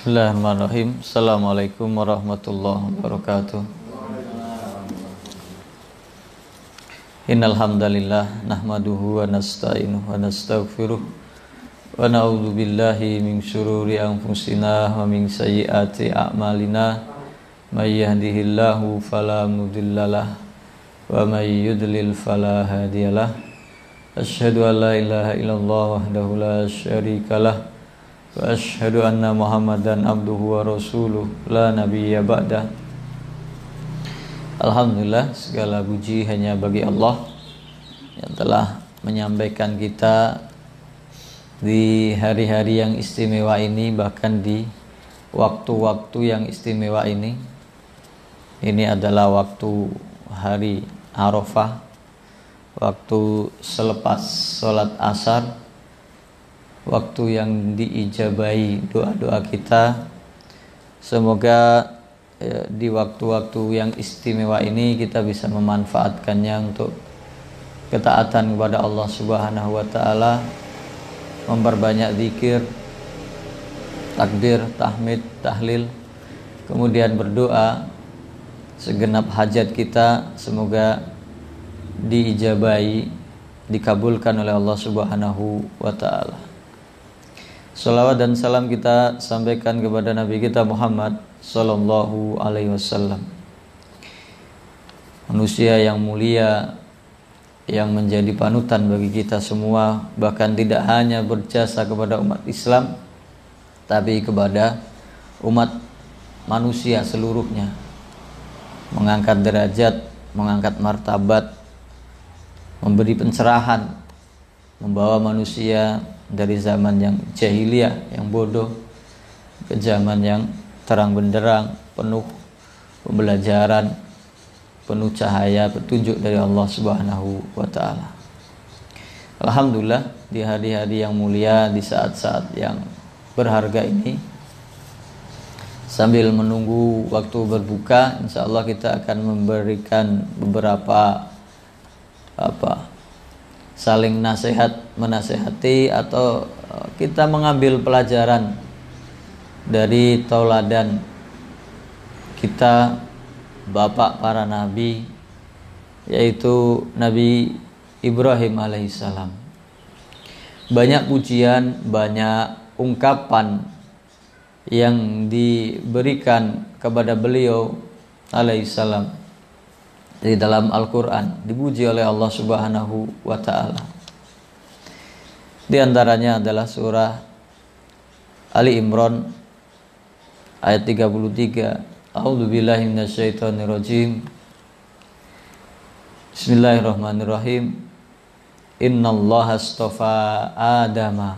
Bismillahirrahmanirrahim. Assalamualaikum warahmatullahi wabarakatuh. Innal hamdalillah nahmaduhu wa nasta'inuhu wa nastaghfiruh wa na'udzu billahi min syururi anfusina wa min sayyiati a'malina. May yahdihillahu fala mudhillalah wa may yudlil fala hadiyalah. Asyhadu an la ilaha illallah wahdahu la syarikalah wa asyhadu anna Muhammadan abduhu wa rasuluh la nabiyya ba'dah. Alhamdulillah, segala puji hanya bagi Allah yang telah menyampaikan kita di hari-hari yang istimewa ini, bahkan di waktu-waktu yang istimewa ini. Ini adalah waktu hari Arafah, waktu selepas sholat asar, waktu yang diijabahi doa-doa kita. Semoga di waktu-waktu yang istimewa ini kita bisa memanfaatkannya untuk ketaatan kepada Allah Subhanahu wa taala, memperbanyak zikir, takbir, tahmid, tahlil, kemudian berdoa. Segenap hajat kita semoga diijabahi, dikabulkan oleh Allah Subhanahu wa taala. Salawat dan salam kita sampaikan kepada Nabi kita Muhammad sallallahu alaihi wasallam, manusia yang mulia yang menjadi panutan bagi kita semua, bahkan tidak hanya berjasa kepada umat Islam tapi kepada umat manusia seluruhnya, mengangkat derajat, mengangkat martabat, memberi pencerahan, membawa manusia dari zaman yang jahiliyah, yang bodoh, ke zaman yang terang benderang, penuh pembelajaran, penuh cahaya petunjuk dari Allah Subhanahu wa taala. Alhamdulillah, di hari-hari yang mulia, di saat-saat yang berharga ini, sambil menunggu waktu berbuka, insyaallah kita akan memberikan beberapa saling menasehati, atau kita mengambil pelajaran dari tauladan kita, bapak para nabi, yaitu Nabi Ibrahim alaihissalam. Banyak pujian, banyak ungkapan yang diberikan kepada beliau alaihissalam di dalam Al-Quran, dipuji oleh Allah Subhanahu wa ta'ala. Di antaranya adalah surah Ali Imran ayat 33. A'udzubillahi minasyaitonirrajim. Bismillahirrahmanirrahim. Innallaha astafa Adama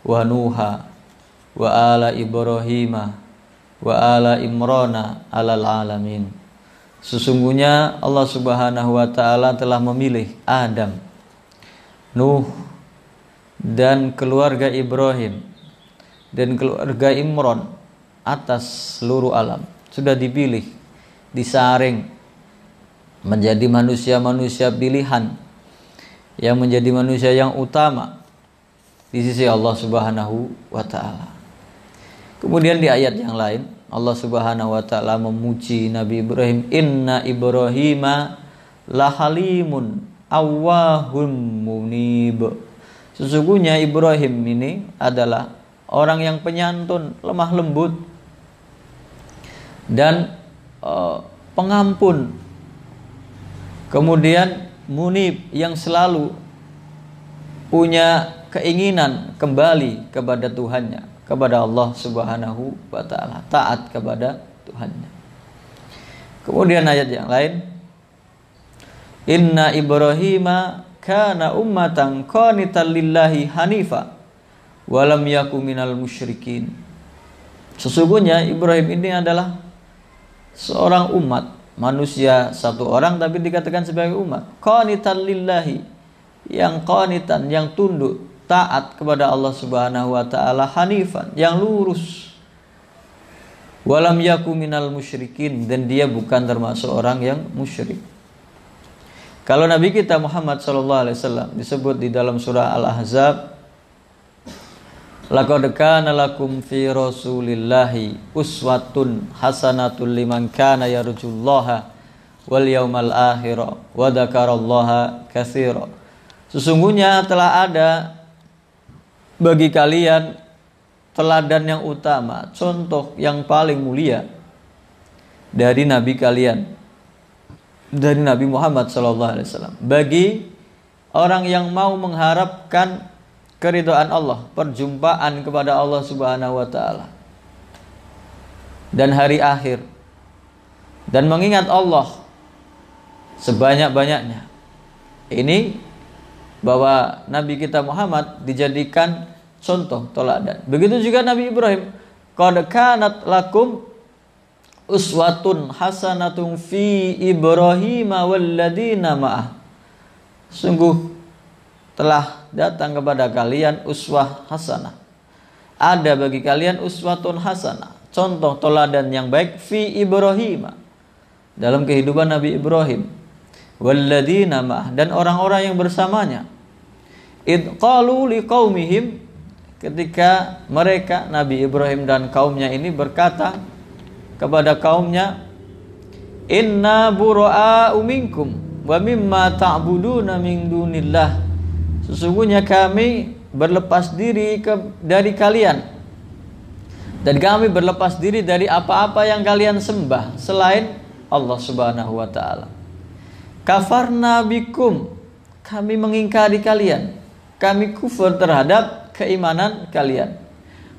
wa Nuha wa ala Ibrahima wa ala Imrana alal alamin. Sesungguhnya Allah Subhanahu wa ta'ala telah memilih Adam, Nuh, dan keluarga Ibrahim dan keluarga Imran atas seluruh alam. Sudah dipilih, disaring menjadi manusia-manusia pilihan, yang menjadi manusia yang utama di sisi Allah Subhanahu wa ta'ala. Kemudian di ayat yang lain Allah Subhanahu wa ta'ala memuji Nabi Ibrahim, inna Ibrahima lahalimun awwahum munib. Sesungguhnya Ibrahim ini adalah orang yang penyantun, lemah lembut, dan pengampun. Kemudian munib, yang selalu punya keinginan kembali kepada Tuhannya, kepada Allah Subhanahu wa ta'ala, taat kepada Tuhannya. Kemudian ayat yang lain, inna Ibrahima kana ummatan qanitan lillahi hanifa wa lam yaku minal musyrikin. Sesungguhnya Ibrahim ini adalah seorang umat, manusia satu orang tapi dikatakan sebagai umat, qanitan lillahi, yang qanitan, yang tunduk, taat kepada Allah Subhanahu wa ta'ala, hanifan, yang lurus, walam yaku minal musyrikin, dan dia bukan termasuk orang yang musyrik. Kalau Nabi kita Muhammad SAW disebut di dalam surah Al-Ahzab Laqad kana lakum fi Rasulillahi uswatun hasanatun liman kana yarjullaha wal yaumal akhir wa dzakarallaha katsira. Sesungguhnya telah ada bagi kalian teladan yang utama, contoh yang paling mulia dari nabi kalian, dari Nabi Muhammad SAW, bagi orang yang mau mengharapkan keridhaan Allah, perjumpaan kepada Allah Subhanahu wa taala dan hari akhir, dan mengingat Allah sebanyak-banyaknya. Ini bahwa Nabi kita Muhammad dijadikan contoh teladan. Begitu juga Nabi Ibrahim, qad kanat lakum uswatun hasanatun fi Ibrahim walladzina ma'ah. Sungguh telah datang kepada kalian uswah hasanah. Ada bagi kalian uswatun hasanah, contoh teladan yang baik fi Ibrahim, dalam kehidupan Nabi Ibrahim, walladzina ma'ah, dan orang-orang yang bersamanya. Id qalu liqaumihim, ketika mereka Nabi Ibrahim dan kaumnya ini berkata kepada kaumnya, inna bura'a'u minkum wa mimma ta'buduna min dunillah. Sesungguhnya kami berlepas diri dari kalian, dan kami berlepas diri dari apa-apa yang kalian sembah selain Allah Subhanahu wa taala. Kafarna bikum, kami mengingkari kalian, kami kufur terhadap keimanan kalian.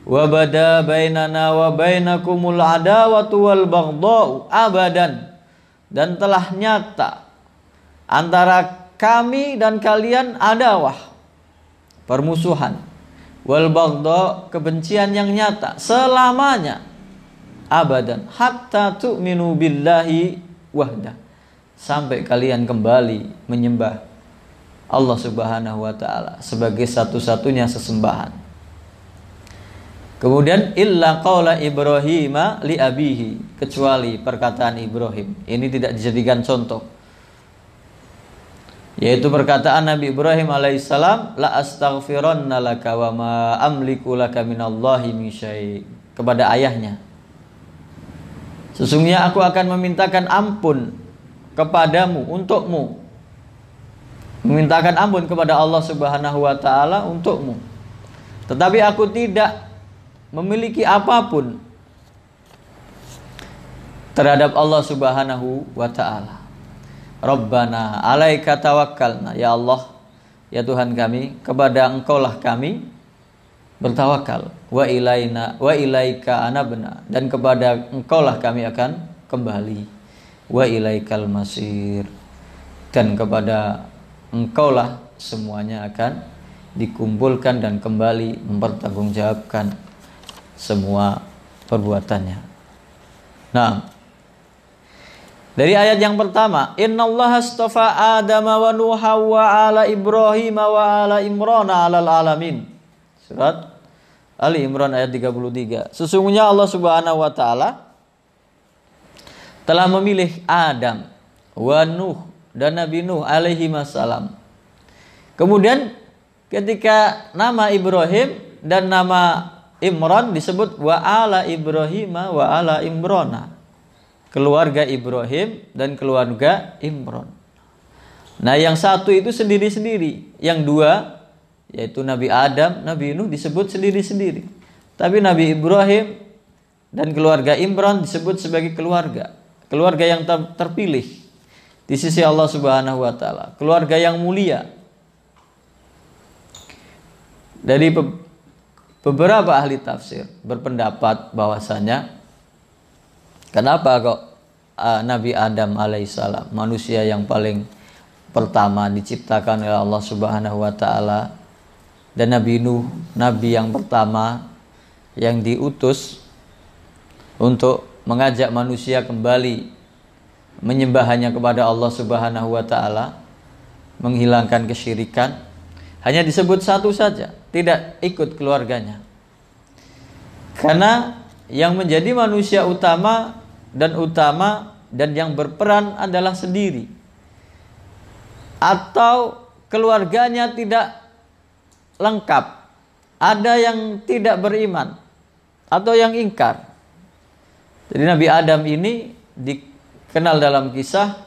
Wa bada bainana wa bainakumul adawatu wal baghdha'u abadan, dan telah nyata antara kami dan kalian adawah, permusuhan, wal baghdha, kebencian yang nyata selamanya, abadan, hatta tu'minu billahi wahda, sampai kalian kembali menyembah Allah Subhanahu wa taala sebagai satu-satunya sesembahan. Kemudian illa qaula Ibrahim li abihi, kecuali perkataan Ibrahim. Ini tidak dijadikan contoh, yaitu perkataan Nabi Ibrahim alaihissalam, la astaghfiranna laka wa ma amliku laka minallahi min syai', kepada ayahnya, sesungguhnya aku akan memintakan ampun kepadamu, untukmu, memintakan ampun kepada Allah Subhanahu wa taala untukmu, tetapi aku tidak memiliki apapun terhadap Allah Subhanahu wa taala. Rabbana alaika tawakkalna, ya Allah, ya Tuhan kami, kepada Engkaulah kami bertawakal, wa ilaika anabna, dan kepada Engkaulah kami akan kembali, wa ilaikal masir, dan kepada Engkaulah semuanya akan dikumpulkan dan kembali mempertanggungjawabkan semua perbuatannya. Nah, dari ayat yang pertama, innallaha astafa Adama wa Nuha wa ala Ibrahim wa ala Imran alal alamin. Surat Ali Imran ayat 33. Sesungguhnya Allah Subhanahu wa taala telah memilih Adam wa Nuh dan Nabi Nuh alaihi wassalam. Kemudian ketika nama Ibrahim dan nama Imran disebut wa ala Ibrahim wa ala Imrana, keluarga Ibrahim dan keluarga Imran. Nah, yang satu itu sendiri-sendiri, yang dua yaitu Nabi Adam, Nabi Nuh disebut sendiri-sendiri. Tapi Nabi Ibrahim dan keluarga Imran disebut sebagai keluarga yang terpilih di sisi Allah Subhanahu wa taala, keluarga yang mulia. Dari beberapa ahli tafsir berpendapat bahwasanya kenapa kok Nabi Adam alaihissalam, manusia yang paling pertama diciptakan oleh Allah Subhanahu wa taala, dan Nabi Nuh, nabi yang pertama yang diutus untuk mengajak manusia kembali menyembah hanya kepada Allah Subhanahu wa taala, menghilangkan kesyirikan, hanya disebut satu saja, tidak ikut keluarganya. Karena yang menjadi manusia utama dan yang berperan adalah sendiri, atau keluarganya tidak lengkap, ada yang tidak beriman atau yang ingkar. Jadi Nabi Adam ini dikenal dalam kisah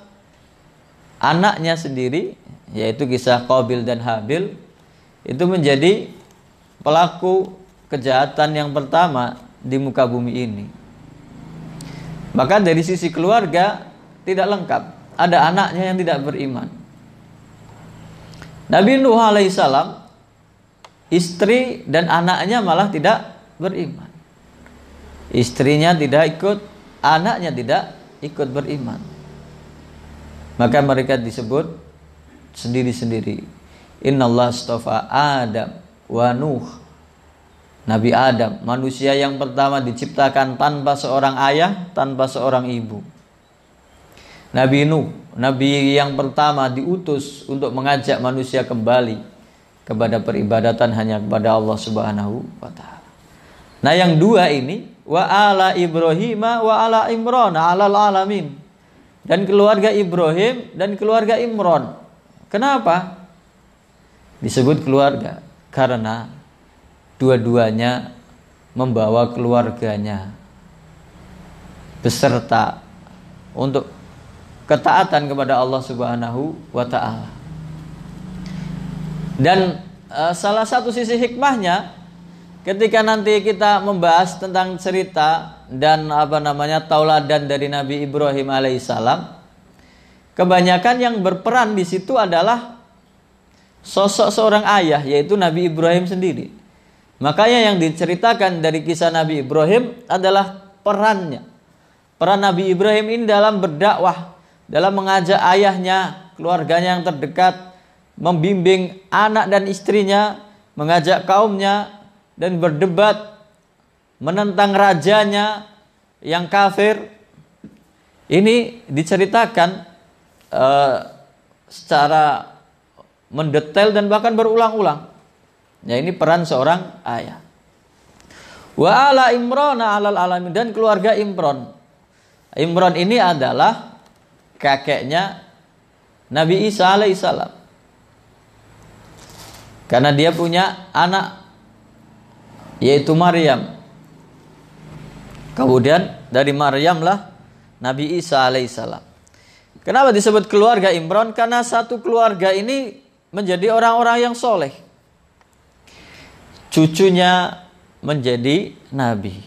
anaknya sendiri, yaitu kisah Qabil dan Habil, itu menjadi pelaku kejahatan yang pertama di muka bumi ini. Maka dari sisi keluarga tidak lengkap, ada anaknya yang tidak beriman. Nabi Nuh alaihissalam, istri dan anaknya malah tidak beriman. Istrinya tidak ikut, anaknya tidak ikut beriman. Maka mereka disebut sendiri-sendiri. Innallaha astafa Adam wa Nuh. Nabi Adam, manusia yang pertama diciptakan tanpa seorang ayah, tanpa seorang ibu. Nabi Nuh, nabi yang pertama diutus untuk mengajak manusia kembali kepada peribadatan hanya kepada Allah Subhanahu wa taala. Nah, yang dua ini, wa ala Ibrahim wa ala Imran alal alamin. Dan keluarga Ibrahim dan keluarga Imran. Kenapa disebut keluarga? Karena dua-duanya membawa keluarganya beserta untuk ketaatan kepada Allah Subhanahu wa taala. Dan salah satu sisi hikmahnya ketika nanti kita membahas tentang cerita dan tauladan dari Nabi Ibrahim alaihissalam, kebanyakan yang berperan di situ adalah sosok seorang ayah, yaitu Nabi Ibrahim sendiri. Makanya yang diceritakan dari kisah Nabi Ibrahim adalah perannya. Peran Nabi Ibrahim ini dalam berdakwah, dalam mengajak ayahnya, keluarganya yang terdekat, membimbing anak dan istrinya, mengajak kaumnya, dan berdebat menentang rajanya yang kafir. Ini diceritakan secara mendetail dan bahkan berulang-ulang. Ya, ini peran seorang ayah. Wa ala Imran alal alamin, dan keluarga Imran. Imran ini adalah kakeknya Nabi Isa alaihissalam. Karena dia punya anak, yaitu Maryam. Kemudian dari Maryam lah Nabi Isa alaihissalam. Kenapa disebut keluarga Imran? Karena satu keluarga ini menjadi orang-orang yang soleh. Cucunya menjadi nabi.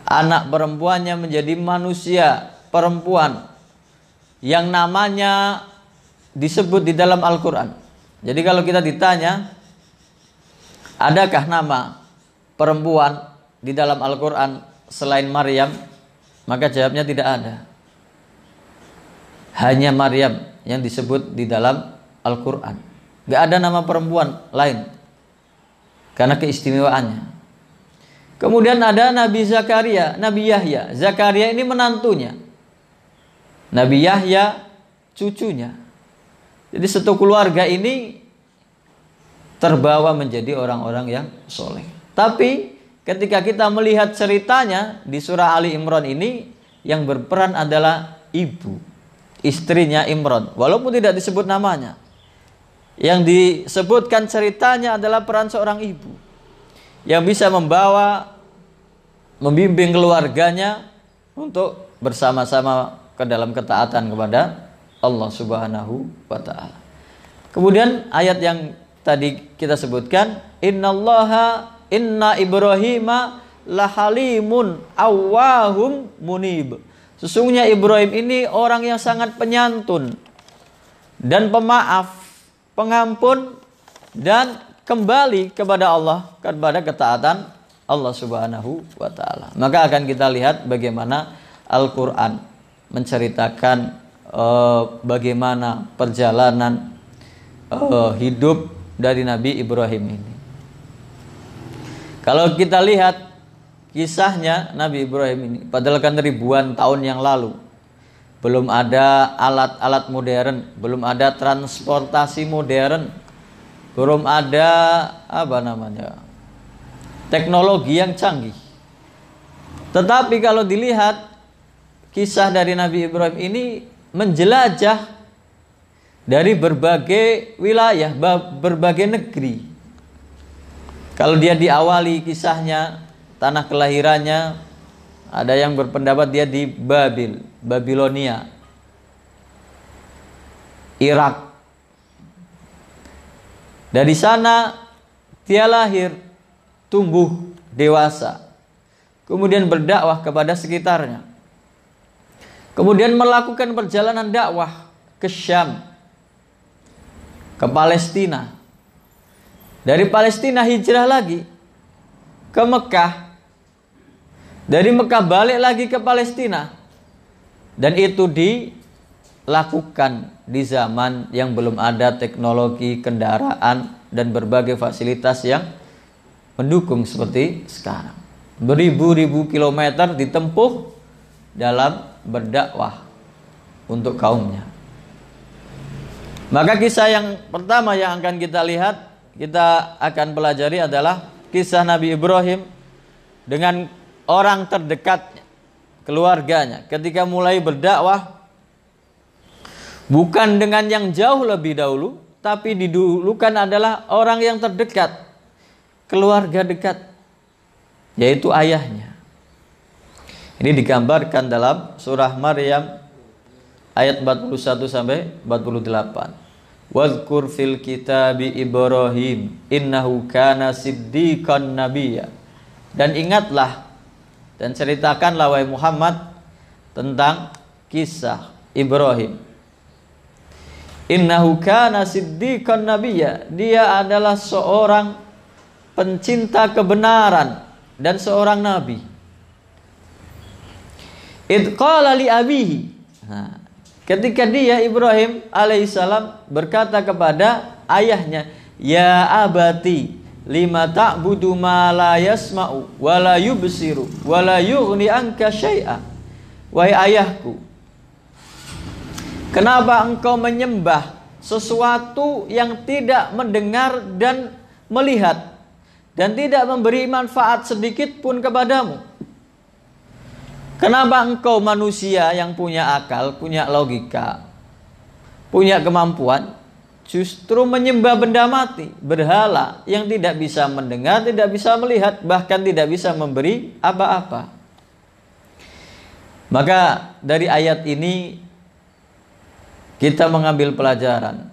Anak perempuannya menjadi manusia perempuan yang namanya disebut di dalam Al-Quran. Jadi kalau kita ditanya, adakah nama perempuan di dalam Al-Quran selain Maryam? Maka jawabnya tidak ada. Hanya Maryam yang disebut di dalam Al-Quran. Gak ada nama perempuan lain karena keistimewaannya. Kemudian ada Nabi Zakaria, Nabi Yahya. Zakaria ini menantunya, Nabi Yahya cucunya. Jadi satu keluarga ini terbawa menjadi orang-orang yang soleh. Tapi ketika kita melihat ceritanya di surah Ali Imran ini, yang berperan adalah ibu, istrinya Imran, walaupun tidak disebut namanya. Yang disebutkan ceritanya adalah peran seorang ibu yang bisa membimbing keluarganya untuk bersama-sama ke dalam ketaatan kepada Allah Subhanahu wa ta'ala. Kemudian ayat yang tadi kita sebutkan, inna Ibrahima lahalimun awwahum munib. Sesungguhnya Ibrahim ini orang yang sangat penyantun dan pemaaf, pengampun, dan kembali kepada Allah, kepada ketaatan Allah Subhanahu wa ta'ala. Maka akan kita lihat bagaimana Al-Quran menceritakan bagaimana perjalanan hidup dari Nabi Ibrahim ini. Kalau kita lihat kisahnya Nabi Ibrahim ini, padahal kan ribuan tahun yang lalu, belum ada alat-alat modern, belum ada transportasi modern, belum ada teknologi yang canggih. Tetapi kalau dilihat kisah dari Nabi Ibrahim ini menjelajah dari berbagai wilayah, berbagai negeri. Kalau dia diawali kisahnya, tanah kelahirannya, ada yang berpendapat dia di Babilonia, Irak. Dari sana dia lahir, tumbuh, dewasa. Kemudian berdakwah kepada sekitarnya. Kemudian melakukan perjalanan dakwah ke Syam, ke Palestina. Dari Palestina hijrah lagi ke Mekah. Dari Mekah balik lagi ke Palestina. Dan itu dilakukan di zaman yang belum ada teknologi kendaraan dan berbagai fasilitas yang mendukung seperti sekarang. Beribu-ribu kilometer ditempuh dalam berdakwah untuk kaumnya. Maka kisah yang pertama yang akan kita lihat, kita akan pelajari adalah kisah Nabi Ibrahim dengan orang terdekatnya, keluarganya, ketika mulai berdakwah. Bukan dengan yang jauh lebih dahulu, tapi didulukan adalah orang yang terdekat, keluarga dekat, yaitu ayahnya. Ini digambarkan dalam surah Maryam ayat 41 sampai 48. Wadhkur fil kitabi Ibrahim innahu kana siddiqan nabiyya. Dan ingatlah dan ceritakanlah wahai Muhammad tentang kisah Ibrahim. Innahu kana siddiqan nabiyya. Dia adalah seorang pencinta kebenaran dan seorang nabi. Idh qala li abihi. Ketika dia Ibrahim alaihissalam berkata kepada ayahnya, ya abati lima ta'budu ma la yasma'u wa la yubsiru wa la yughni anka syai'a. Wahai ayahku, kenapa engkau menyembah sesuatu yang tidak mendengar dan melihat dan tidak memberi manfaat sedikit pun kepadamu? Kenapa engkau manusia yang punya akal, punya logika, punya kemampuan, justru menyembah benda mati, berhala yang tidak bisa mendengar, tidak bisa melihat, bahkan tidak bisa memberi apa-apa? Maka dari ayat ini kita mengambil pelajaran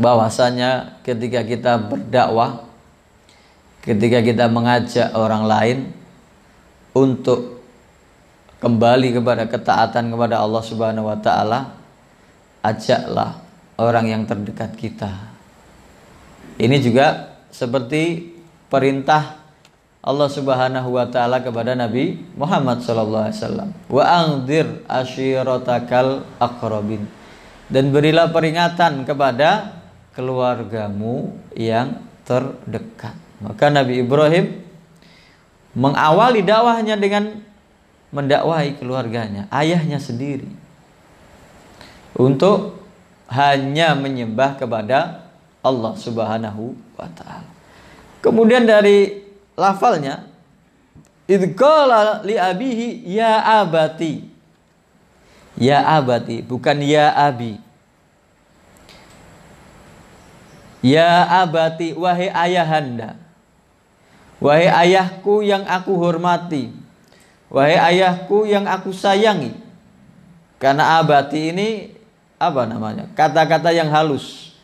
bahwasanya ketika kita berdakwah, ketika kita mengajak orang lain untuk kembali kepada ketaatan kepada Allah Subhanahu wa taala, ajaklah orang yang terdekat kita. Ini juga seperti perintah Allah Subhanahu wa taala kepada Nabi Muhammad sallallahu alaihi wasallam. Wa anzir ashiratakal aqrabin. Dan berilah peringatan kepada keluargamu yang terdekat. Maka Nabi Ibrahim mengawali dakwahnya dengan mendakwahi keluarganya, ayahnya sendiri, untuk hanya menyembah kepada Allah Subhanahu wa taala. Kemudian dari lafalnya, idh qala li abihi ya abati. Ya abati, bukan ya abi. Ya abati, wahai ayahanda. Wahai ayahku yang aku hormati. Wahai ayahku yang aku sayangi. Karena abati ini apa namanya? Kata-kata yang halus,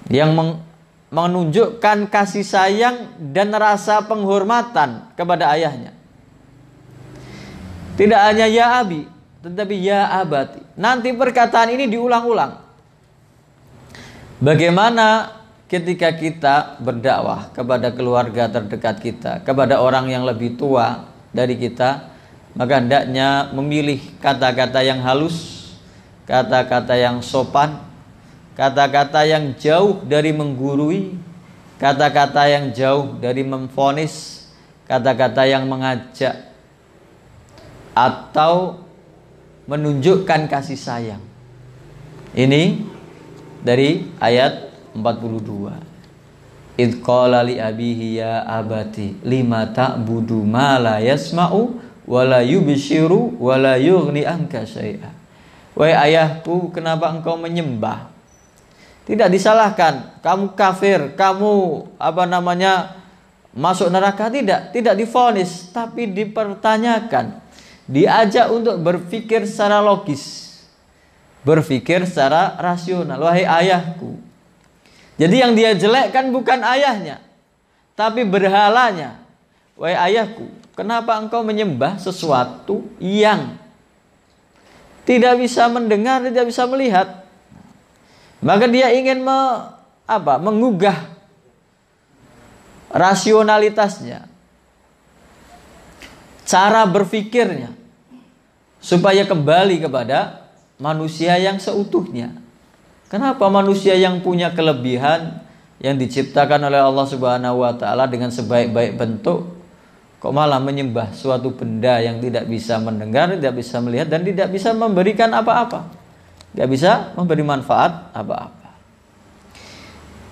yang menunjukkan kasih sayang dan rasa penghormatan kepada ayahnya. Tidak hanya ya abi, tetapi ya abati. Nanti perkataan ini diulang-ulang. Bagaimana ketika kita berdakwah kepada keluarga terdekat kita, kepada orang yang lebih tua dari kita, maka hendaknya memilih kata-kata yang halus, kata-kata yang sopan, kata-kata yang jauh dari menggurui, kata-kata yang jauh dari memvonis, kata-kata yang mengajak atau menunjukkan kasih sayang. Ini dari ayat 42. Idh qala li abihi ya abati lima ta'budu ma la yasma'u wa la yubsiru wa la yughni anka syai'a. Wahai ayahku, kenapa engkau menyembah Tidak disalahkan, kamu kafir, kamu masuk neraka, tidak divonis, tapi dipertanyakan, diajak untuk berpikir secara logis, berpikir secara rasional. Wahai ayahku. Jadi yang dia jelekkan bukan ayahnya, tapi berhalanya. Wahai ayahku, kenapa engkau menyembah sesuatu yang tidak bisa mendengar, tidak bisa melihat? Maka dia ingin mengugah rasionalitasnya, cara berpikirnya, supaya kembali kepada manusia yang seutuhnya. Kenapa manusia yang punya kelebihan, yang diciptakan oleh Allah Subhanahu wa Ta'ala dengan sebaik-baik bentuk, kok malah menyembah suatu benda yang tidak bisa mendengar, tidak bisa melihat, dan tidak bisa memberikan apa-apa, tidak bisa memberi manfaat apa-apa.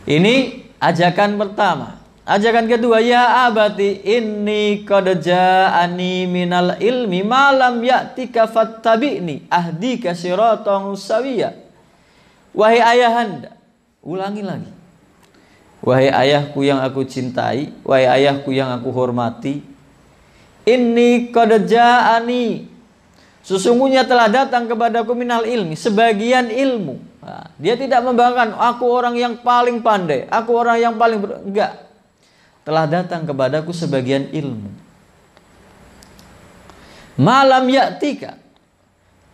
Ini ajakan pertama. Ajakan kedua, ya abati inni qad ja'ani minal ilmi ma lam ya'tika fattabi'ni ahdika siratan sawiyya. Wahai ayahanda, ulangi lagi. Wahai ayahku yang aku cintai, wahai ayahku yang aku hormati, inni qad ja'ani, sesungguhnya telah datang kepadaku minal ilmi, sebagian ilmu. Nah, dia tidak membanggakan aku orang yang paling pandai, aku orang yang paling enggak. Telah datang kepadaku sebagian ilmu. Malam ya'tika,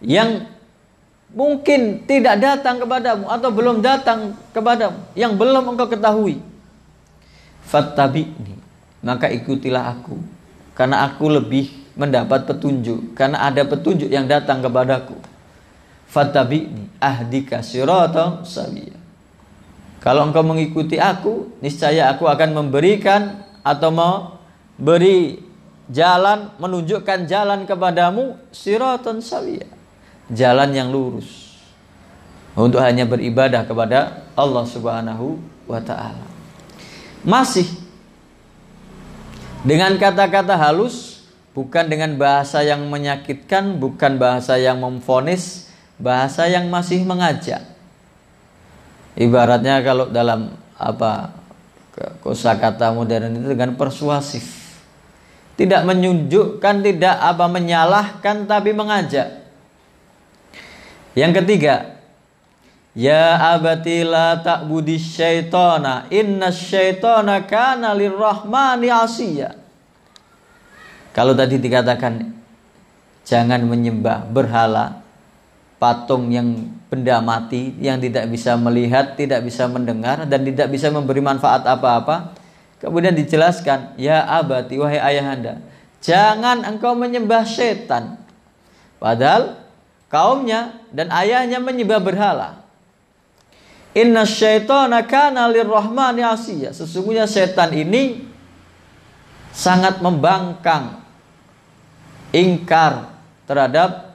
yang mungkin tidak datang kepadamu atau belum datang kepadamu, yang belum engkau ketahui. Fattabi'ni, maka ikutilah aku, karena aku lebih mendapat petunjuk, karena ada petunjuk yang datang kepadaku. Fattabi'ni ahdika siratan sawiyya. Kalau engkau mengikuti aku, niscaya aku akan memberikan atau memberi jalan, menunjukkan jalan kepadamu, siratan sawiyya, jalan yang lurus, untuk hanya beribadah kepada Allah Subhanahu wa Ta'ala. Masih dengan kata-kata halus, bukan dengan bahasa yang menyakitkan, bukan bahasa yang memvonis, bahasa yang masih mengajak. Ibaratnya kalau dalam kosakata modern itu dengan persuasif, tidak menunjukkan, tidak menyalahkan, tapi mengajak. Yang ketiga, ya abati la ta'budis syaitana innas syaitana kana lirrahmani asiyya. Kalau tadi dikatakan jangan menyembah berhala, patung yang benda mati, yang tidak bisa melihat, tidak bisa mendengar, dan tidak bisa memberi manfaat apa-apa. Kemudian dijelaskan, ya abati, wahai ayahanda, jangan engkau menyembah setan. Padahal kaumnya dan ayahnya menyembah berhala. Inna syaitana kana lirrahmani asiyya. Sesungguhnya setan ini sangat membangkang, ingkar terhadap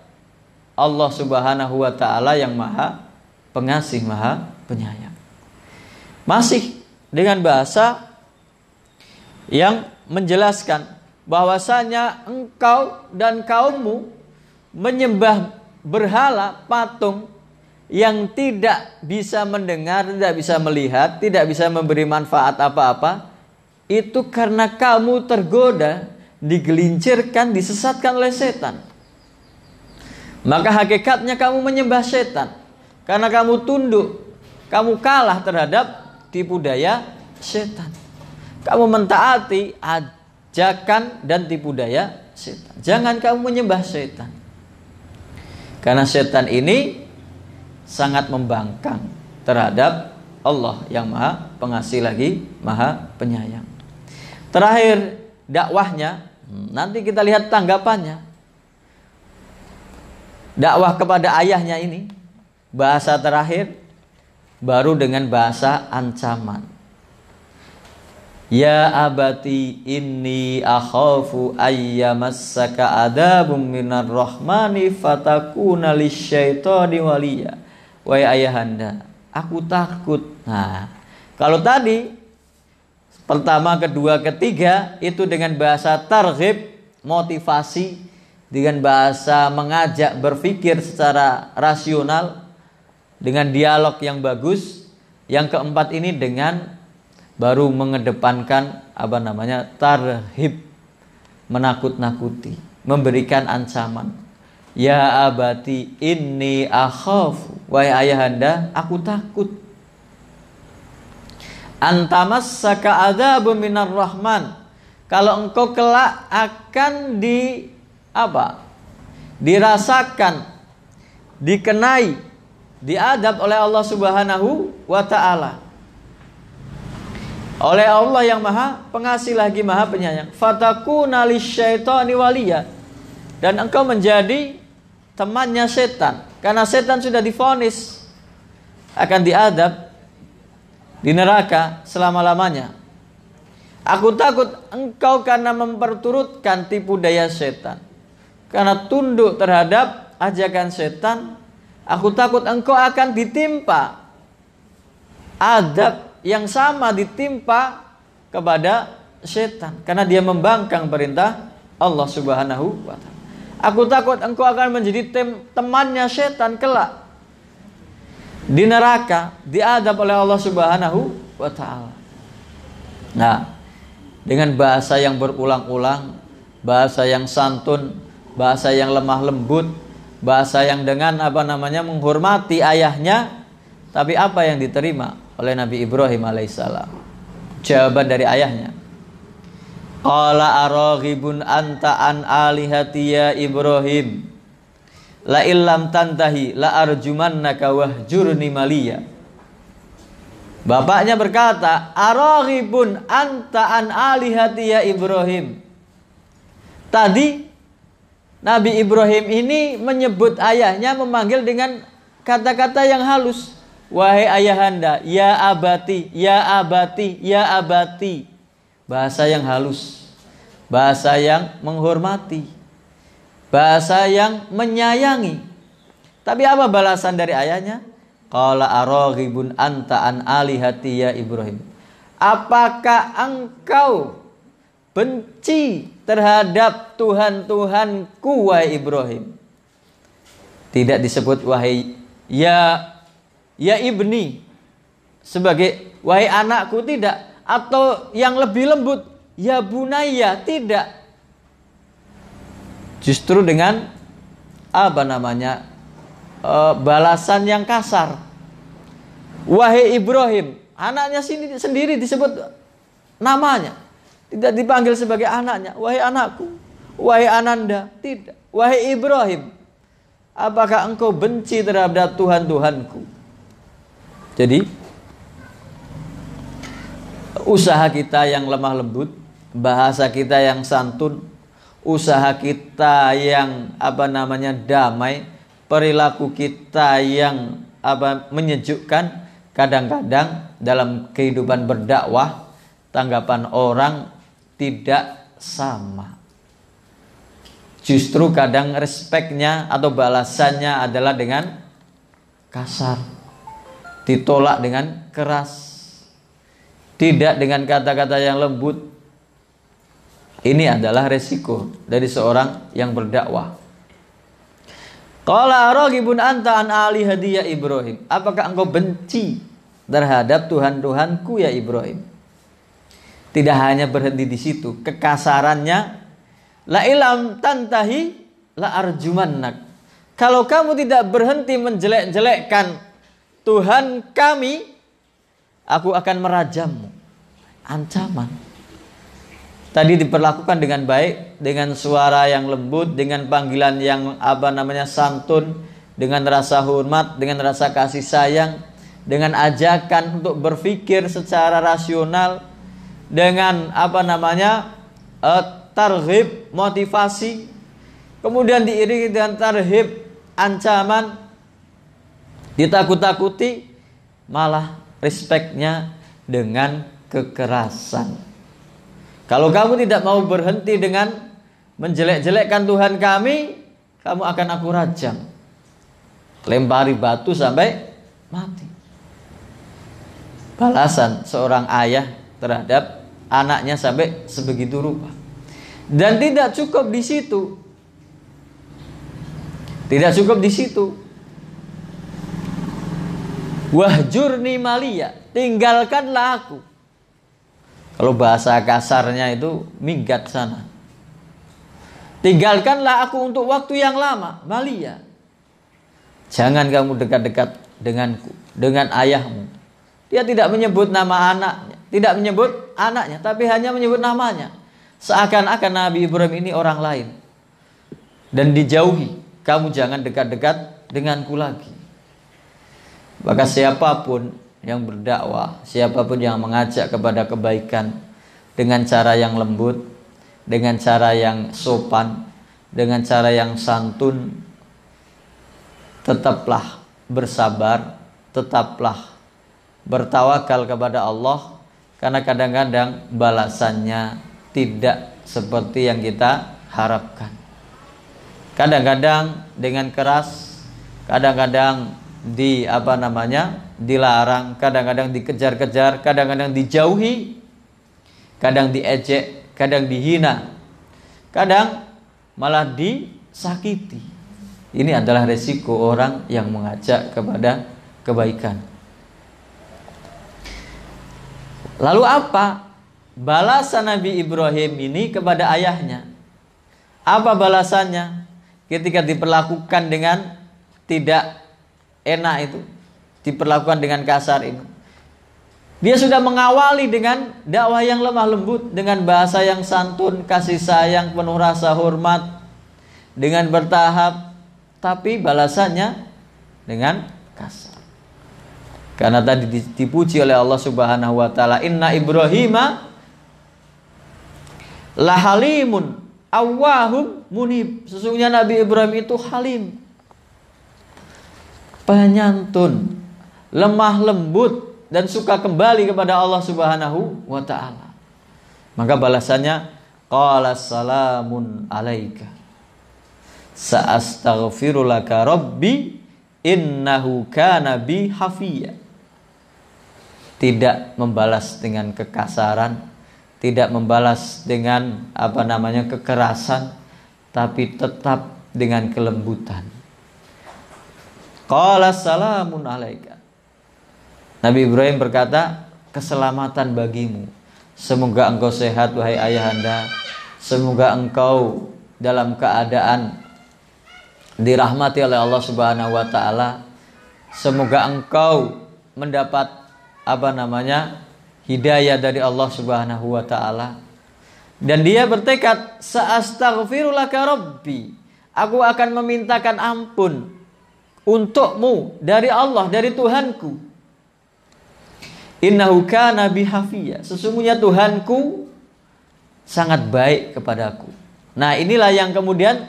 Allah Subhanahu wa Ta'ala yang maha pengasih, maha penyayang. Masih dengan bahasa yang menjelaskan bahwasanya engkau dan kaummu menyembah berhala, patung yang tidak bisa mendengar, tidak bisa melihat, tidak bisa memberi manfaat apa-apa, itu karena kamu tergoda, digelincirkan, disesatkan oleh setan. Maka hakikatnya kamu menyembah setan, karena kamu tunduk, kamu kalah terhadap tipu daya setan. Kamu mentaati ajakan dan tipu daya setan. Jangan kamu menyembah setan, karena setan ini sangat membangkang terhadap Allah yang maha pengasih lagi maha penyayang. Terakhir dakwahnya, nanti kita lihat tanggapannya. Dakwah kepada ayahnya ini, bahasa terakhir baru dengan bahasa ancaman. Ya abati inni akhafu ayyamassaka adabum minar rahmani fatakuna lisyaitani waliya. Wahai ayahanda, aku takut. Nah, kalau tadi pertama, kedua, ketiga itu dengan bahasa targhib, motivasi, dengan bahasa mengajak berpikir secara rasional, dengan dialog yang bagus. Yang keempat ini dengan baru mengedepankan tarhib, menakut-nakuti, memberikan ancaman. Ya abati inni akhafu, wahai ayahanda, aku takut. Antamassaka adzabun minar rahman, kalau engkau kelak akan dirasakan, dikenai, diadab oleh Allah Subhanahu wa ta'ala, oleh Allah yang maha pengasih lagi maha penyayang. Fatakuna lisyaitani waliya, dan engkau menjadi temannya setan, karena setan sudah divonis akan diadab di neraka selama-lamanya. Aku takut engkau karena memperturutkan tipu daya setan, karena tunduk terhadap ajakan setan. Aku takut engkau akan ditimpa adab yang sama ditimpa kepada setan, karena dia membangkang perintah Allah Subhanahu wa ta'ala. Aku takut engkau akan menjadi temannya setan kelak di neraka, diadab oleh Allah Subhanahu wa ta'ala. Nah, dengan bahasa yang berulang-ulang, bahasa yang santun, bahasa yang lemah lembut, bahasa yang dengan menghormati ayahnya. Tapi apa yang diterima oleh Nabi Ibrahim alaihissalam? Jawaban dari ayahnya, qala araghibun anta an alihati ya Ibrahim, la illam tantahi la arjumannaka wahjurni maliya. Bapaknya berkata, araghibun anta an alihati ya Ibrahim. Tadi Nabi Ibrahim ini menyebut ayahnya, memanggil dengan kata-kata yang halus. Wahai ayahanda, ya abati, ya abati, ya abati. Bahasa yang halus, bahasa yang menghormati, bahasa yang menyayangi. Tapi apa balasan dari ayahnya? Qala araghibun anta an alihati ya Ibrahim. Apakah engkau benci terhadap Tuhan-Tuhanku wahai Ibrahim? Tidak disebut wahai ya ibni sebagai wahai anakku, tidak. Atau yang lebih lembut, ya bunayya, tidak. Justru dengan balasan yang kasar. Wahai Ibrahim, anaknya sendiri disebut namanya, tidak dipanggil sebagai anaknya. Wahai anakku, wahai ananda, tidak. Wahai Ibrahim, apakah engkau benci terhadap Tuhan-Tuhanku? Jadi usaha kita yang lemah lembut, bahasa kita yang santun, usaha kita yang damai, perilaku kita yang menyejukkan, kadang-kadang dalam kehidupan berdakwah tanggapan orang tidak sama. Justru kadang respeknya atau balasannya adalah dengan kasar, ditolak dengan keras, tidak dengan kata-kata yang lembut. Ini adalah resiko dari seorang yang berdakwah. Qala araghibun anta an alihati ya Ibrahim. Apakah engkau benci terhadap Tuhan-Tuhanku ya Ibrahim? Tidak hanya berhenti di situ, kekasarannya, la ilam tantahi la arjumannak. Kalau kamu tidak berhenti menjelek-jelekkan Tuhan kami, aku akan merajammu. Ancaman. Tadi diperlakukan dengan baik, dengan suara yang lembut, dengan panggilan yang santun, dengan rasa hormat, dengan rasa kasih sayang, dengan ajakan untuk berpikir secara rasional, dengan targhib, motivasi, kemudian diiringi dengan tarhib, ancaman, ditakut-takuti, malah respeknya dengan kekerasan. Kalau kamu tidak mau berhenti dengan menjelek-jelekkan Tuhan kami, kamu akan aku rajam, lempari batu sampai mati. Balasan seorang ayah terhadap anaknya sampai sebegitu rupa. Dan tidak cukup di situ. Tidak cukup di situ. Wahjurni maliya, tinggalkanlah aku. Kalau bahasa kasarnya itu minggat sana. Tinggalkanlah aku untuk waktu yang lama, maliya. Jangan kamu dekat-dekat denganku, dengan ayahmu. Dia tidak menyebut nama anaknya, tidak menyebut anaknya, tapi hanya menyebut namanya. Seakan-akan Nabi Ibrahim ini orang lain. Dan dijauhi, kamu jangan dekat-dekat denganku lagi. Maka siapapun yang berdakwah, siapapun yang mengajak kepada kebaikan dengan cara yang lembut, dengan cara yang sopan, dengan cara yang santun, tetaplah bersabar, tetaplah bertawakal kepada Allah, karena kadang-kadang balasannya tidak seperti yang kita harapkan. Kadang-kadang dengan keras, kadang-kadang dilarang, kadang-kadang dikejar-kejar, kadang-kadang dijauhi, kadang diejek, kadang dihina, kadang malah disakiti. Ini adalah resiko orang yang mengajak kepada kebaikan. Lalu apa balasan Nabi Ibrahim ini kepada ayahnya? Apa balasannya ketika diperlakukan dengan tidak enak itu, diperlakukan dengan kasar itu? Dia sudah mengawali dengan dakwah yang lemah lembut, dengan bahasa yang santun, kasih sayang, penuh rasa hormat, dengan bertahap, tapi balasannya dengan kasar. Karena tadi dipuji oleh Allah Subhanahu wa taala, inna Ibrahima lahalimun awwahum munib. Sesungguhnya Nabi Ibrahim itu halim, penyantun, lemah lembut, dan suka kembali kepada Allah Subhanahu wa ta'ala. Maka balasannya, qala salamun alaika sa'astaghfiru laka rabbi innahu kana bi hafiya. Tidak membalas dengan kekasaran, tidak membalas dengan kekerasan, tapi tetap dengan kelembutan. Qala salamun alaika. Nabi Ibrahim berkata, keselamatan bagimu. Semoga engkau sehat wahai ayahanda. Semoga engkau dalam keadaan dirahmati oleh Allah Subhanahu wa taala. Semoga engkau mendapat hidayah dari Allah Subhanahu wa taala. Dan dia bertekad, sa'astaghfiru laka rabbi. Aku akan memintakan ampun untukmu dari Allah, dari Tuhanku. Innahu kana bi hafiya. Sesungguhnya Tuhanku sangat baik kepadaku. Nah, inilah yang kemudian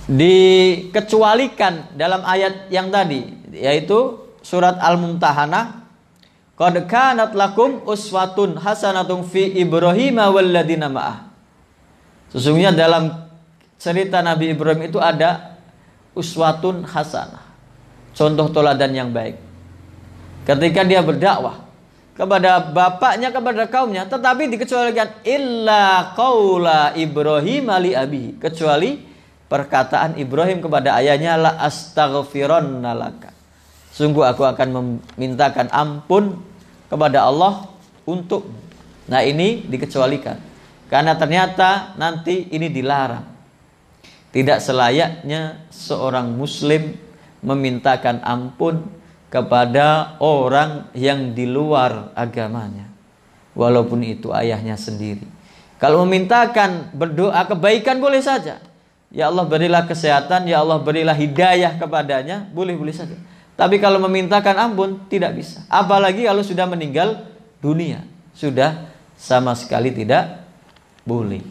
dikecualikan dalam ayat yang tadi, yaitu surat Al-Mumtahanah. Qad kanat lakum uswatun hasanatun fi Ibrahim walladzina ma'ah. Sesungguhnya dalam cerita Nabi Ibrahim itu ada uswatun hasanah, contoh teladan yang baik. Ketika dia berdakwah kepada bapaknya, kepada kaumnya, tetapi dikecualikan illa qaula Ibrahim li abihi, kecuali perkataan Ibrahim kepada ayahnya, la astaghfiranna laka. Sungguh aku akan memintakan ampun kepada Allah untuk. Nah, ini dikecualikan karena ternyata nanti ini dilarang. Tidak selayaknya seorang muslim memintakan ampun kepada orang yang di luar agamanya, walaupun itu ayahnya sendiri. Kalau memintakan berdoa kebaikan boleh saja. Ya Allah berilah kesehatan, ya Allah berilah hidayah kepadanya, boleh-boleh saja. Tapi kalau memintakan ampun tidak bisa. Apalagi kalau sudah meninggal dunia, sudah sama sekali tidak boleh.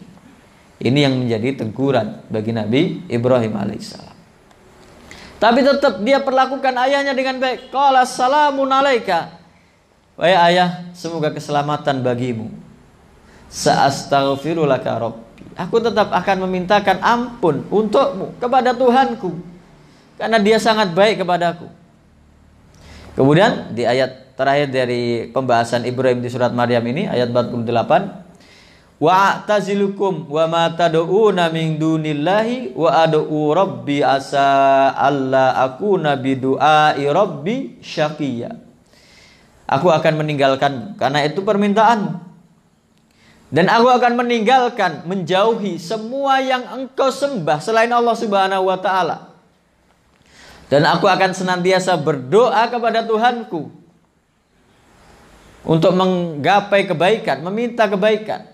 Ini yang menjadi teguran bagi Nabi Ibrahim alaihissalam. Tapi tetap dia perlakukan ayahnya dengan baik. Qala salamun alaika. Wahai ayah, semoga keselamatan bagimu. Sa'astaghfiru laka rabbi. Aku tetap akan memintakan ampun untukmu kepada Tuhanku, karena dia sangat baik kepadaku. Kemudian di ayat terakhir dari pembahasan Ibrahim di surat Maryam ini, ayat 48, wa a'tazilukum wa ma tad'una min dunillahi wa ad'u rabbi asa alla akuna bidu'ai rabbi syaqiyya. Aku akan meninggalkan, karena itu permintaanmu. Dan aku akan meninggalkan, menjauhi semua yang engkau sembah selain Allah Subhanahu wa taala. Dan aku akan senantiasa berdoa kepada Tuhanku untuk menggapai kebaikan, meminta kebaikan.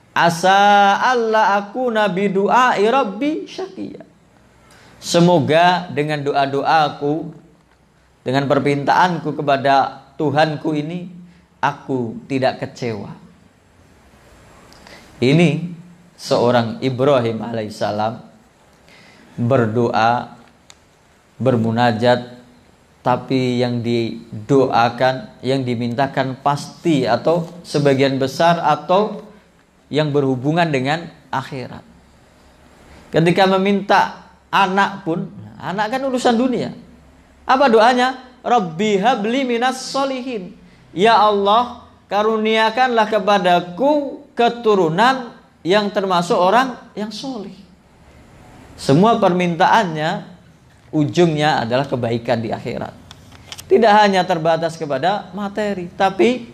Asa alla akuna bidu'ai rabbi syaqiyya. Semoga dengan doa-doaku, dengan permintaanku kepada Tuhanku ini, aku tidak kecewa. Ini seorang Ibrahim alaihissalam berdoa, bermunajat, tapi yang didoakan, yang dimintakan pasti atau sebagian besar atau yang berhubungan dengan akhirat. Ketika meminta anak pun, anak kan urusan dunia. Apa doanya? Rabbi habli minas solihin. Ya Allah, karuniakanlah kepadaku keturunan yang termasuk orang yang solih. Semua permintaannya ujungnya adalah kebaikan di akhirat. Tidak hanya terbatas kepada materi, tapi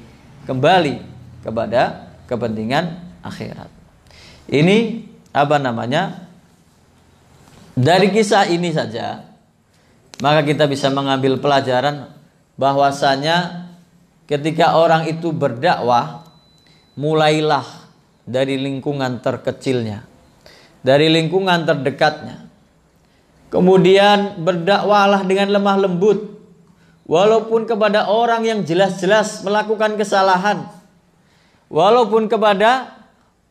kembali kepada kepentingan akhirat. Ini dari kisah ini saja, maka kita bisa mengambil pelajaran bahwasanya ketika orang itu berdakwah, mulailah dari lingkungan terkecilnya, dari lingkungan terdekatnya. Kemudian berdakwahlah dengan lemah lembut, walaupun kepada orang yang jelas-jelas melakukan kesalahan, walaupun kepada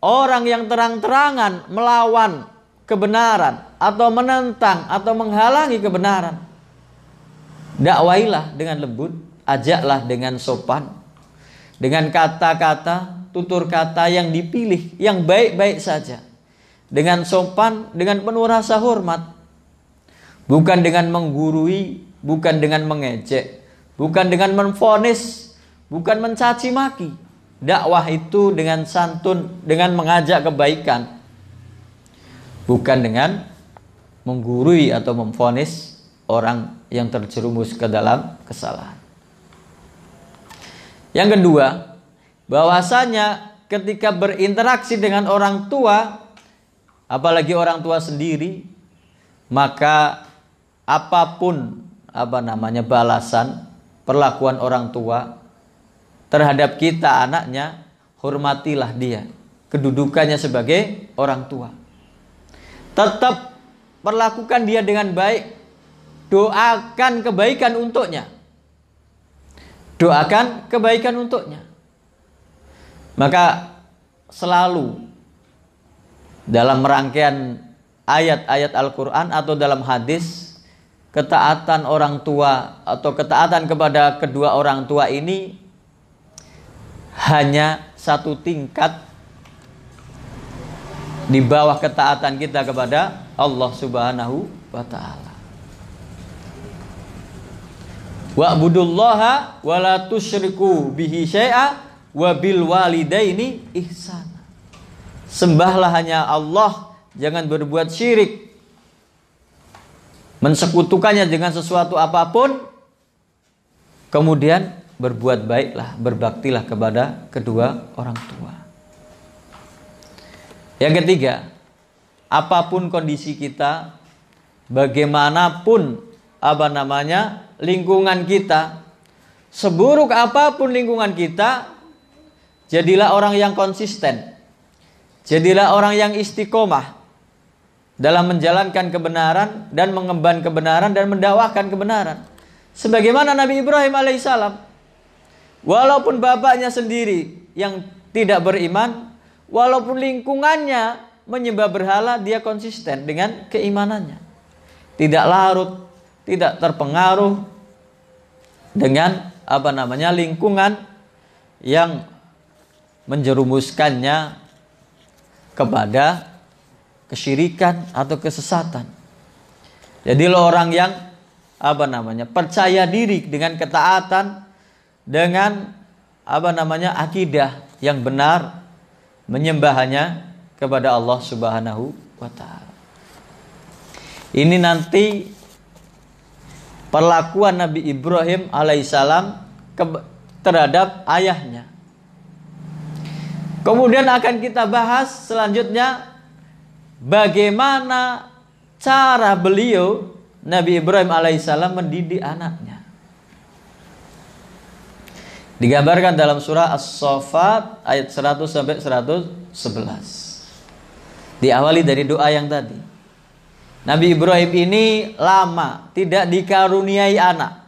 orang yang terang-terangan melawan kebenaran atau menentang atau menghalangi kebenaran. Dakwailah dengan lembut, ajaklah dengan sopan, dengan kata-kata, tutur kata yang dipilih, yang baik-baik saja, dengan sopan, dengan penuh rasa hormat, bukan dengan menggurui, bukan dengan mengejek, bukan dengan menvonis, bukan mencaci maki. Dakwah itu dengan santun, dengan mengajak kebaikan, bukan dengan menggurui atau memvonis orang yang terjerumus ke dalam kesalahan. Yang kedua, bahwasanya ketika berinteraksi dengan orang tua, apalagi orang tua sendiri, maka apapun balasan perlakuan orang tua terhadap kita anaknya, hormatilah dia, kedudukannya sebagai orang tua. Tetap perlakukan dia dengan baik, doakan kebaikan untuknya. Doakan kebaikan untuknya. Maka selalu dalam rangkaian ayat-ayat Al-Quran atau dalam hadis, ketaatan orang tua atau ketaatan kepada kedua orang tua ini hanya satu tingkat di bawah ketaatan kita kepada Allah Subhanahu wa ta'ala. Wa'budullaha wa la tusyriku bihi syai'a wa bil walidaini ihsana. Sembahlah hanya Allah, jangan berbuat syirik, mensekutukannya dengan sesuatu apapun. Kemudian berbuat baiklah, berbaktilah kepada kedua orang tua. Yang ketiga, apapun kondisi kita, bagaimanapun lingkungan kita, seburuk apapun lingkungan kita, jadilah orang yang konsisten, jadilah orang yang istiqomah dalam menjalankan kebenaran dan mengemban kebenaran dan mendakwahkan kebenaran. Sebagaimana Nabi Ibrahim alaihissalam, walaupun bapaknya sendiri yang tidak beriman, walaupun lingkungannya menyembah berhala, dia konsisten dengan keimanannya, tidak larut, tidak terpengaruh dengan lingkungan yang menjerumuskannya kepada kesyirikan atau kesesatan. Jadi orang yang percaya diri dengan ketaatan, dengan akidah yang benar, menyembah hanya kepada Allah Subhanahu wa ta'ala. Ini nanti perlakuan Nabi Ibrahim alaihissalam terhadap ayahnya. Kemudian akan kita bahas selanjutnya bagaimana cara beliau Nabi Ibrahim alaihissalam mendidik anaknya. Digambarkan dalam surah As-Saffat ayat 100 sampai 111. Diawali dari doa yang tadi. Nabi Ibrahim ini lama tidak dikaruniai anak.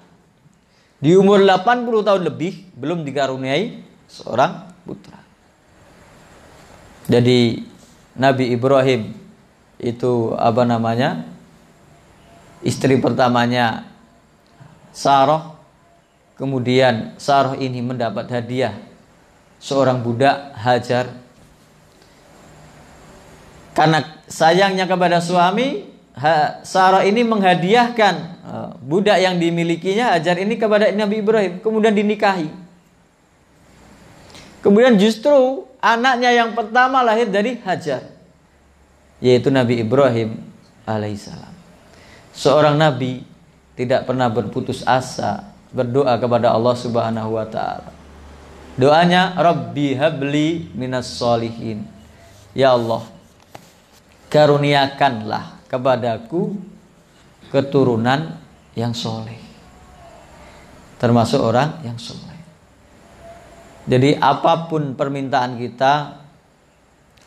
Di umur 80 tahun lebih belum dikaruniai seorang putra. Jadi Nabi Ibrahim itu istri pertamanya Sarah. Kemudian Sarah ini mendapat hadiah seorang budak Hajar. Karena sayangnya kepada suami, Sarah ini menghadiahkan budak yang dimilikinya Hajar ini kepada Nabi Ibrahim. Kemudian dinikahi. Kemudian justru anaknya yang pertama lahir dari Hajar, yaitu Nabi Ibrahim alaihissalam. Seorang nabi tidak pernah berputus asa berdoa kepada Allah Subhanahu wa ta'ala. Doanya, Rabbi habli minas solihin. Ya Allah, karuniakanlah kepadaku keturunan yang soleh, termasuk orang yang soleh. Jadi apapun permintaan kita,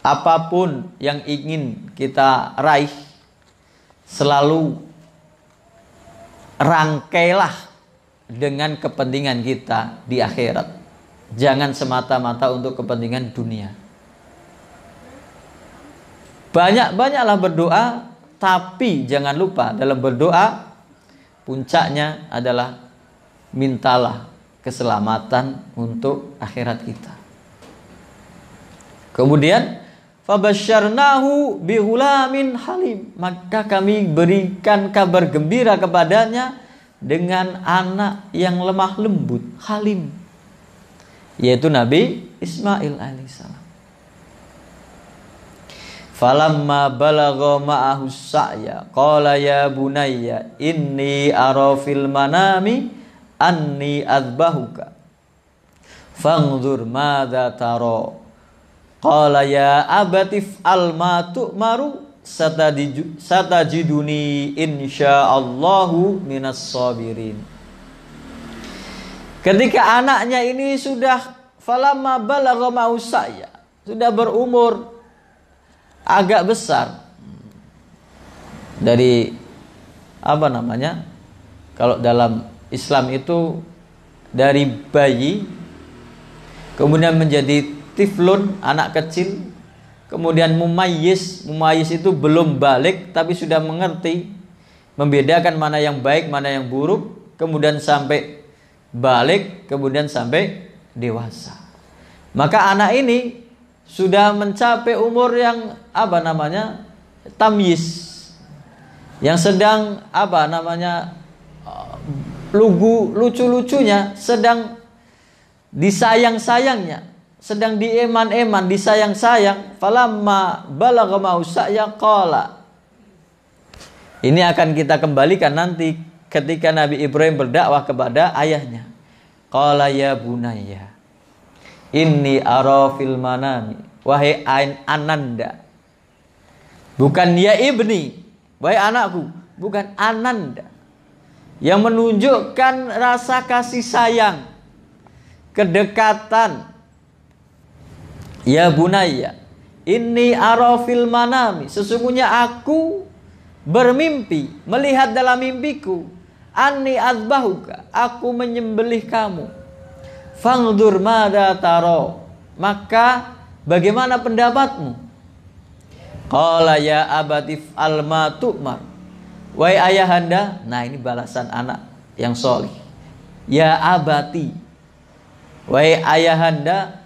apapun yang ingin kita raih, selalu rangkailah dengan kepentingan kita di akhirat. Jangan semata-mata untuk kepentingan dunia. Banyak-banyaklah berdoa, tapi jangan lupa dalam berdoa puncaknya adalah mintalah keselamatan untuk akhirat kita. Kemudian fabasyarnahu bihulamin halim, maka kami berikan kabar gembira kepadanya dengan anak yang lemah lembut, halim, yaitu Nabi Ismail alaihissalam. Falamma balagha ma'ahu sa'ya qala ya bunayya inni ara fil manami anni adbahuka fanzur madza tara qala ya abatif al ma tu'maru satajiduni insyaallahu minas sabirin. Ketika anaknya ini sudah falamma balagha ma'ahu sa'ya, sudah berumur agak besar, dari kalau dalam Islam itu dari bayi kemudian menjadi tiflun, anak kecil, kemudian mumayyiz itu belum balik tapi sudah mengerti membedakan mana yang baik, mana yang buruk, kemudian sampai balik, kemudian sampai dewasa. Maka anak ini sudah mencapai umur yang tamyiz, yang sedang lucu-lucunya, sedang disayang-sayangnya, sedang dieman-eman, disayang-sayang. Falamma balagha ma'ahu sa'ya qala. Ini akan kita kembalikan nanti ketika Nabi Ibrahim berdakwah kepada ayahnya. Qala ya bunayya inni ara fil manami, wahai ananda, bukan ya ibni, wahai anakku, bukan ananda, yang menunjukkan rasa kasih sayang, kedekatan. Ya bunayya inni ara fil manami, sesungguhnya aku bermimpi, melihat dalam mimpiku, anni adbahuka, aku menyembelih kamu. Fangdur mada taro, maka bagaimana pendapatmu? Qala ya abatif alma tu'mar, wahai ayahanda. Nah, ini balasan anak yang soleh. Ya abati, wahai ayahanda,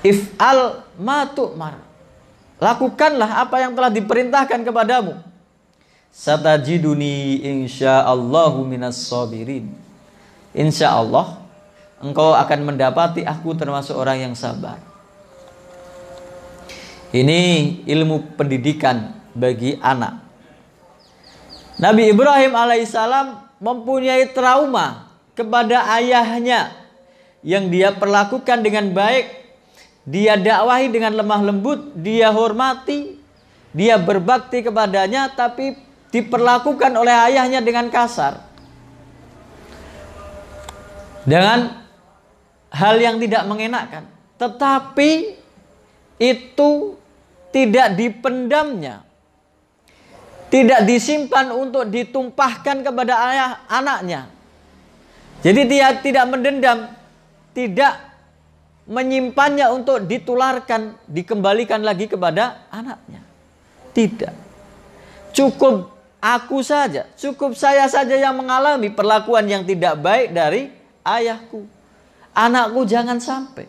if'al ma tu'mar, lakukanlah apa yang telah diperintahkan kepadamu. Satajiduni insyaallahu minas sabirin, insyaallah engkau akan mendapati aku termasuk orang yang sabar. Ini ilmu pendidikan bagi anak. Nabi Ibrahim alaihissalam mempunyai trauma kepada ayahnya yang dia perlakukan dengan baik, dia dakwahi dengan lemah lembut, dia hormati, dia berbakti kepadanya, tapi diperlakukan oleh ayahnya dengan kasar, dengan hal yang tidak mengenakan. Tetapi itu tidak dipendamnya, tidak disimpan untuk ditumpahkan kepada ayah anaknya. Jadi dia tidak mendendam, tidak menyimpannya untuk ditularkan, dikembalikan lagi kepada anaknya. Tidak. Cukup aku saja, cukup saya saja yang mengalami perlakuan yang tidak baik dari ayahku. Anakku jangan sampai.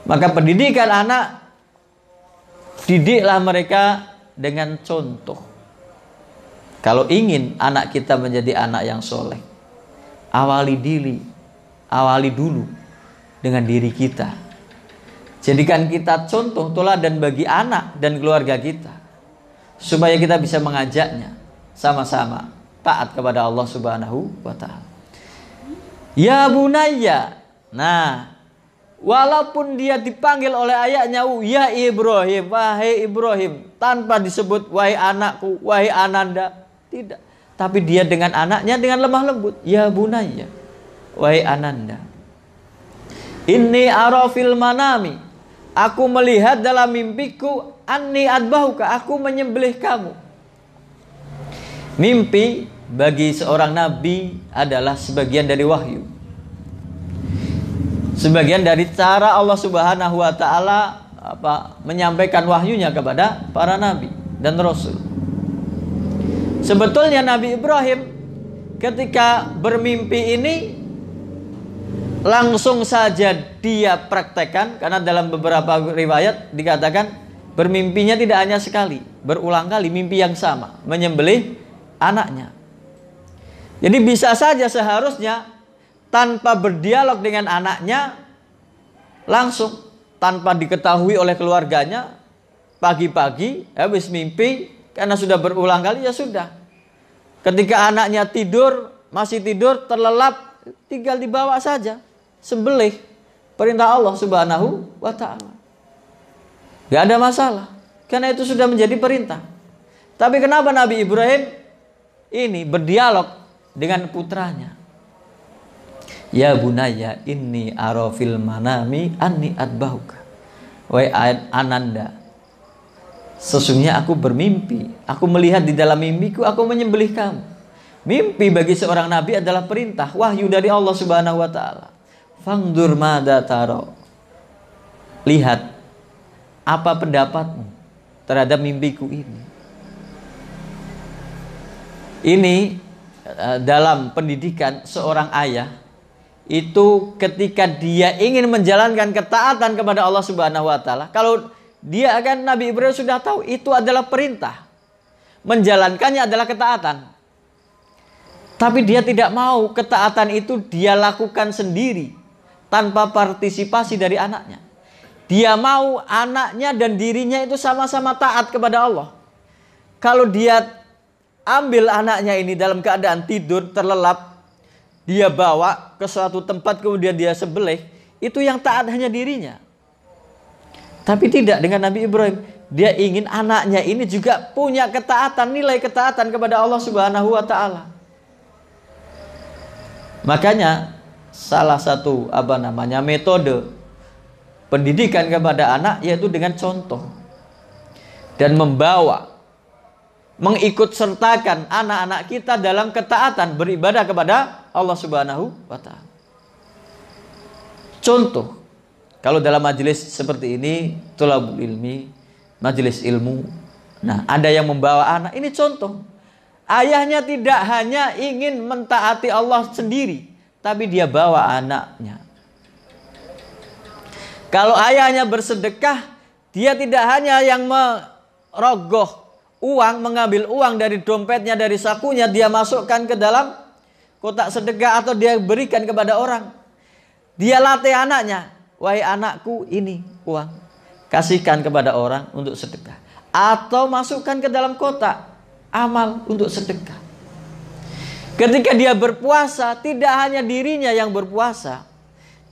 Maka pendidikan anak, didiklah mereka dengan contoh. Kalau ingin anak kita menjadi anak yang soleh, awali dulu dengan diri kita. Jadikan kita contoh teladan bagi anak dan keluarga kita, supaya kita bisa mengajaknya sama-sama taat kepada Allah Subhanahu wa ta'ala. Ya bunayya. Nah, walaupun dia dipanggil oleh ayahnya, ya Ibrahim, wahai Ibrahim, tanpa disebut wahai anakku, wahai ananda, tidak. Tapi dia dengan anaknya dengan lemah lembut, ya bunayya, wahai ananda. Inni ara fil manami, aku melihat dalam mimpiku, anni adbahuka, aku menyembelih kamu. Mimpi bagi seorang nabi adalah sebagian dari wahyu, sebagian dari cara Allah Subhanahu wa ta'ala menyampaikan wahyunya kepada para nabi dan rasul. Sebetulnya Nabi Ibrahim ketika bermimpi ini langsung saja dia praktekkan, karena dalam beberapa riwayat dikatakan bermimpinya tidak hanya sekali, berulang kali mimpi yang sama, menyembelih anaknya. Jadi bisa saja seharusnya tanpa berdialog dengan anaknya, langsung tanpa diketahui oleh keluarganya, pagi-pagi habis mimpi, karena sudah berulang kali, ya sudah. Ketika anaknya tidur, masih tidur, terlelap, tinggal dibawa saja, sembelih, perintah Allah Subhanahu wa ta'ala. Gak ada masalah, karena itu sudah menjadi perintah. Tapi kenapa Nabi Ibrahim ini berdialog dengan putranya? Ya bunaya inni ara fil manami anni adbahuka, wahai ananda, sesungguhnya aku bermimpi, aku melihat di dalam mimpiku aku menyembelih kamu. Mimpi bagi seorang nabi adalah perintah, wahyu dari Allah Subhanahu wa ta'ala. Fangdur mada taro, lihat apa pendapatmu terhadap mimpiku ini. Ini dalam pendidikan seorang ayah, itu ketika dia ingin menjalankan ketaatan kepada Allah Subhanahu wa ta'ala, kalau dia akan, Nabi Ibrahim sudah tahu itu adalah perintah, menjalankannya adalah ketaatan, tapi dia tidak mau ketaatan itu dia lakukan sendiri tanpa partisipasi dari anaknya. Dia mau anaknya dan dirinya itu sama-sama taat kepada Allah. Kalau dia ambil anaknya ini dalam keadaan tidur terlelap, dia bawa ke suatu tempat kemudian dia sembelih, itu yang taat hanya dirinya. Tapi tidak dengan Nabi Ibrahim. Dia ingin anaknya ini juga punya ketaatan, nilai ketaatan kepada Allah Subhanahu wa ta'ala. Makanya salah satu metode pendidikan kepada anak yaitu dengan contoh, dan membawa, mengikut sertakan anak-anak kita dalam ketaatan beribadah kepada Allah Subhanahu wa ta'ala. Contoh, kalau dalam majelis seperti ini, thalabul ilmi, majelis ilmu, nah ada yang membawa anak, ini contoh. Ayahnya tidak hanya ingin mentaati Allah sendiri, tapi dia bawa anaknya. Kalau ayahnya bersedekah, dia tidak hanya yang merogoh uang, mengambil uang dari dompetnya, dari sakunya, dia masukkan ke dalam kotak sedekah atau dia berikan kepada orang. Dia latih anaknya, wahai anakku, ini uang. kasihkan kepada orang untuk sedekah. Atau masukkan ke dalam kotak amal untuk sedekah. Ketika dia berpuasa, tidak hanya dirinya yang berpuasa,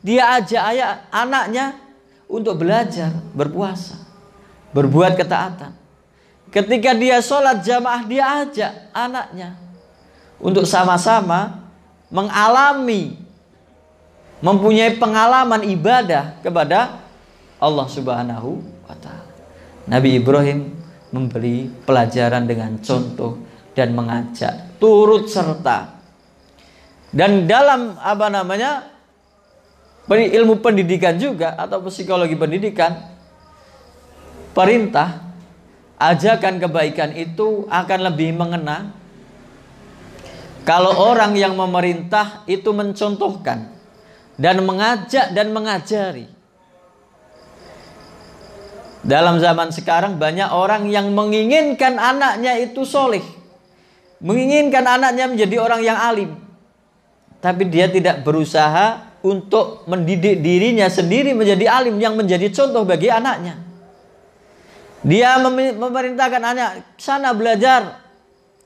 dia ajak anaknya untuk belajar berpuasa, berbuat ketaatan. Ketika dia sholat jamaah, dia ajak anaknya untuk sama-sama mengalami, mempunyai pengalaman ibadah kepada Allah Subhanahu wa ta'ala. Nabi Ibrahim memberi pelajaran dengan contoh dan mengajak turut serta. Dan dalam ilmu pendidikan juga atau psikologi pendidikan, perintah ajakan kebaikan itu akan lebih mengena kalau orang yang memerintah itu mencontohkan dan mengajak dan mengajari. Dalam zaman sekarang banyak orang yang menginginkan anaknya itu soleh, menginginkan anaknya menjadi orang yang alim, tapi dia tidak berusaha untuk mendidik dirinya sendiri menjadi alim yang menjadi contoh bagi anaknya. Dia memerintahkan anak sana belajar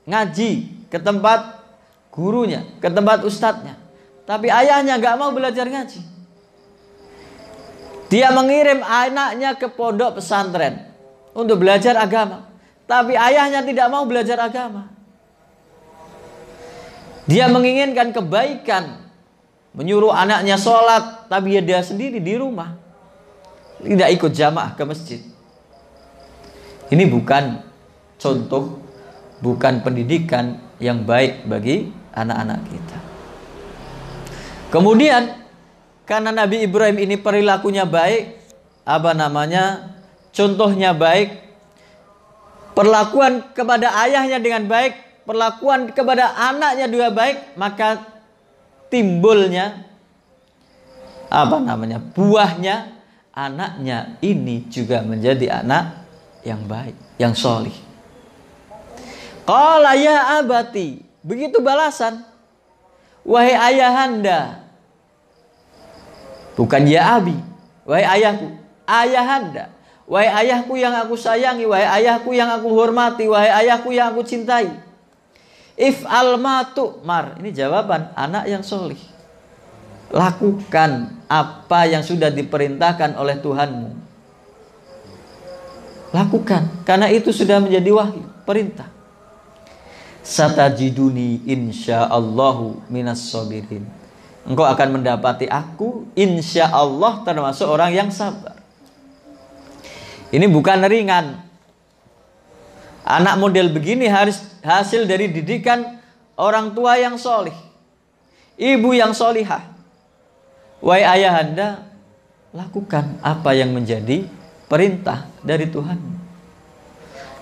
ngaji ke tempat gurunya, ke tempat ustadznya, tapi ayahnya gak mau belajar ngaji. Dia mengirim anaknya ke pondok pesantren untuk belajar agama, tapi ayahnya tidak mau belajar agama. Dia menginginkan kebaikan, menyuruh anaknya sholat, tapi dia sendiri di rumah tidak ikut jamaah ke masjid. Ini bukan contoh, bukan pendidikan yang baik bagi anak-anak kita. Kemudian karena Nabi Ibrahim ini perilakunya baik, contohnya baik, perlakuan kepada ayahnya dengan baik, perlakuan kepada anaknya juga baik, maka timbulnya buahnya anaknya ini juga menjadi anak yang baik, yang solih. Qala ya abati, begitu balasan, wahai ayahanda. Bukan ya abi, wahai ayahku, ayahanda, wahai ayahku yang aku sayangi, wahai ayahku yang aku hormati, wahai ayahku yang aku cintai. If'al ma tu'mar, ini jawaban anak yang solih. Lakukan apa yang sudah diperintahkan oleh Tuhanmu. Lakukan, karena itu sudah menjadi wahyu, perintah. Satajiduni insyaallahu minas sabirin. Engkau akan mendapati aku insya Allah termasuk orang yang sabar. Ini bukan ringan. Anak model begini harus hasil dari didikan orang tua yang solih, ibu yang solihah. Wahai ayahanda, lakukan apa yang menjadi perintah dari Tuhan.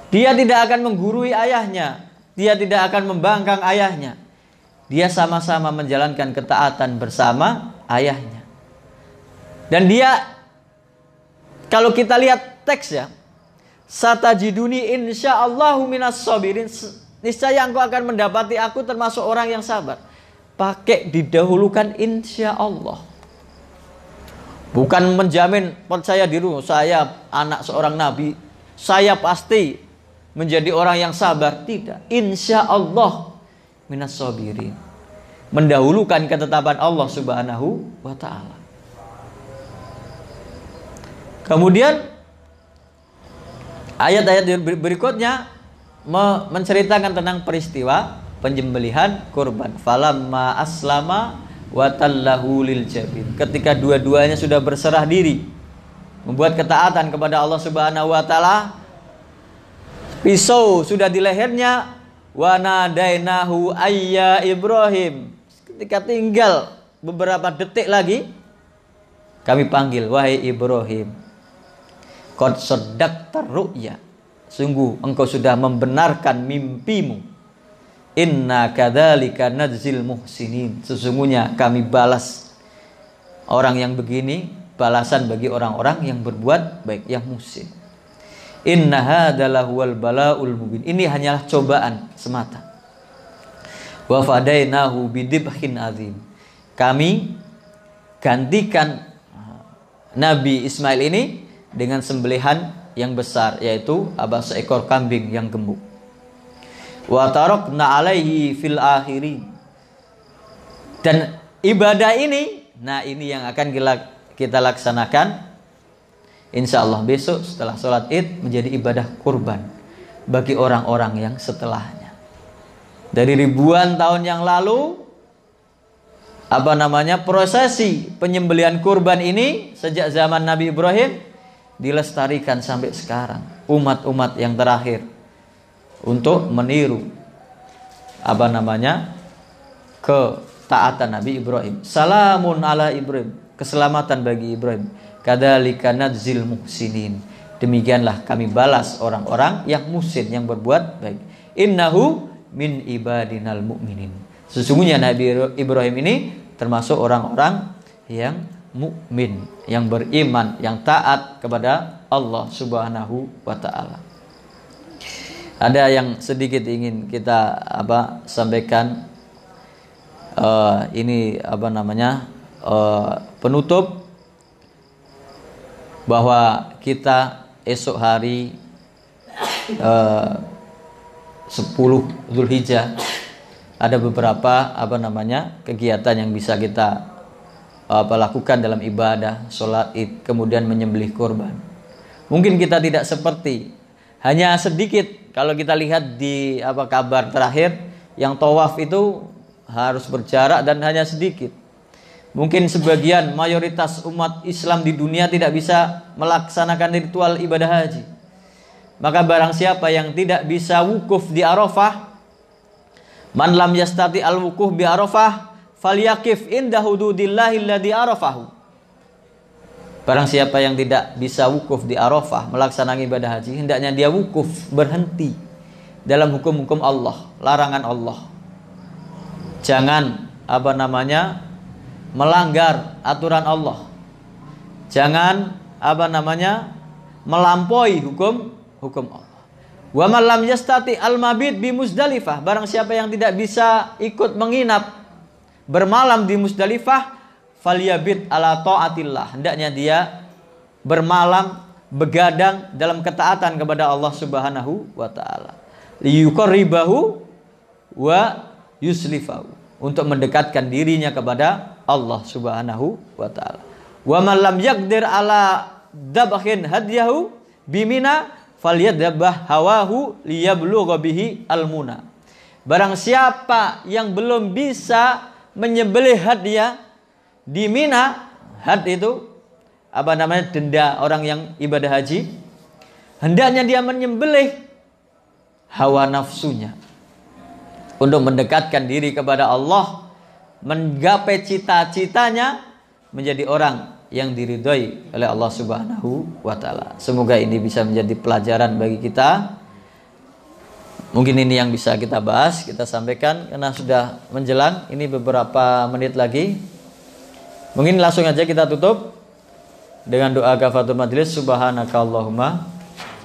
Dia tidak akan menggurui ayahnya, dia tidak akan membangkang ayahnya. Dia sama-sama menjalankan ketaatan bersama ayahnya. Dan dia, kalau kita lihat teks ya, satajiduni insyaallahu minas sabirin, niscaya engkau akan mendapati aku termasuk orang yang sabar. Pakai didahulukan insyaallah. Bukan menjamin percaya diri, saya anak seorang nabi, saya pasti menjadi orang yang sabar. Tidak, insyaallah minas sabirin, mendahulukan ketetapan Allah Subhanahu wa ta'ala. Kemudian ayat-ayat berikutnya menceritakan tentang peristiwa penyembelihan kurban. Falamma aslama wa tallahu lil jabin, ketika dua-duanya sudah berserah diri membuat ketaatan kepada Allah Subhanahu wa ta'ala, pisau sudah di lehernya. Wa nadainahu ayya Ibrahim, ketika tinggal beberapa detik lagi kami panggil, wahai Ibrahim. Qad saddaqta ru'ya, sungguh engkau sudah membenarkan mimpimu. Inna kadzalika nadzil muhsinin, sesungguhnya kami balas orang yang begini, balasan bagi orang-orang yang berbuat baik, yang muhsin. Inna hadzal bala'ul mubin, ini hanyalah cobaan semata. Wa fadainahu bidibhin azim, kami gantikan Nabi Ismail ini dengan sembelihan yang besar, yaitu seekor kambing yang gemuk. Wa tarakna alaihi fil akhirin. Dan ibadah ini, nah ini yang akan kita laksanakan insyaallah besok setelah sholat Id, menjadi ibadah kurban bagi orang-orang yang setelahnya. Dari ribuan tahun yang lalu, prosesi penyembelihan kurban ini sejak zaman Nabi Ibrahim dilestarikan sampai sekarang. Umat-umat yang terakhir untuk meniru ketaatan Nabi Ibrahim. Salamun ala Ibrahim, keselamatan bagi Ibrahim. Kadzalika nadzil muhsinin, demikianlah kami balas orang-orang yang muhsin, yang berbuat baik. Innahu min ibadinal mu'minin, sesungguhnya Nabi Ibrahim ini termasuk orang-orang yang mukmin, yang beriman, yang taat kepada Allah Subhanahu wa taala. Ada yang sedikit ingin kita sampaikan, penutup, bahwa kita esok hari 10 Dzulhijjah ada beberapa kegiatan yang bisa kita lakukan dalam ibadah sholat Id, kemudian menyembelih kurban. Mungkin kita tidak seperti, hanya sedikit. Kalau kita lihat di kabar terakhir, yang tawaf itu harus berjarak dan hanya sedikit. Mungkin sebagian mayoritas umat Islam di dunia tidak bisa melaksanakan ritual ibadah haji. Maka barang siapa yang tidak bisa wukuf di Arafah, man lam yastati al wukuf bi Arafah falyakif inda hududillahi alladhi arafahu. Barang siapa yang tidak bisa wukuf di Arafah melaksanakan ibadah haji, hendaknya dia wukuf, berhenti dalam hukum-hukum Allah, larangan Allah. Jangan melanggar aturan Allah. Jangan melampaui hukum Allah. Wa man lam yastati al mabit bi Muzdalifah, barang siapa yang tidak bisa ikut menginap bermalam di Muzdalifah, falyabit ala taatillah, hendaknya dia bermalam, begadang dalam ketaatan kepada Allah Subhanahu wa taala. Liyuqarribahu wa yuslifahu, untuk mendekatkan dirinya kepada Allah Subhanahu wa taala. Wa man lam yaqdir ala dabhin hadyahu bimina falyadbah hawahu liyablugha bihi almuna. Barang siapa yang belum bisa menyembelih hadiah di Mina, had itu denda orang yang ibadah haji, hendaknya dia menyembelih hawa nafsunya untuk mendekatkan diri kepada Allah, menggapai cita-citanya menjadi orang yang diridhoi oleh Allah Subhanahu wa taala. Semoga ini bisa menjadi pelajaran bagi kita. Mungkin ini yang bisa kita bahas, kita sampaikan karena sudah menjelang, ini beberapa menit lagi. Mungkin langsung aja kita tutup dengan doa kafaratul majelis. Subhanakallahumma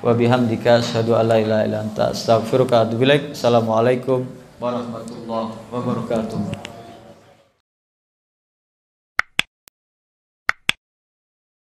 wa bihamdika asyhadu an la ilaha illa anta astaghfiruka wa atubu ilaik. Assalamualaikum warahmatullahi wabarakatuh.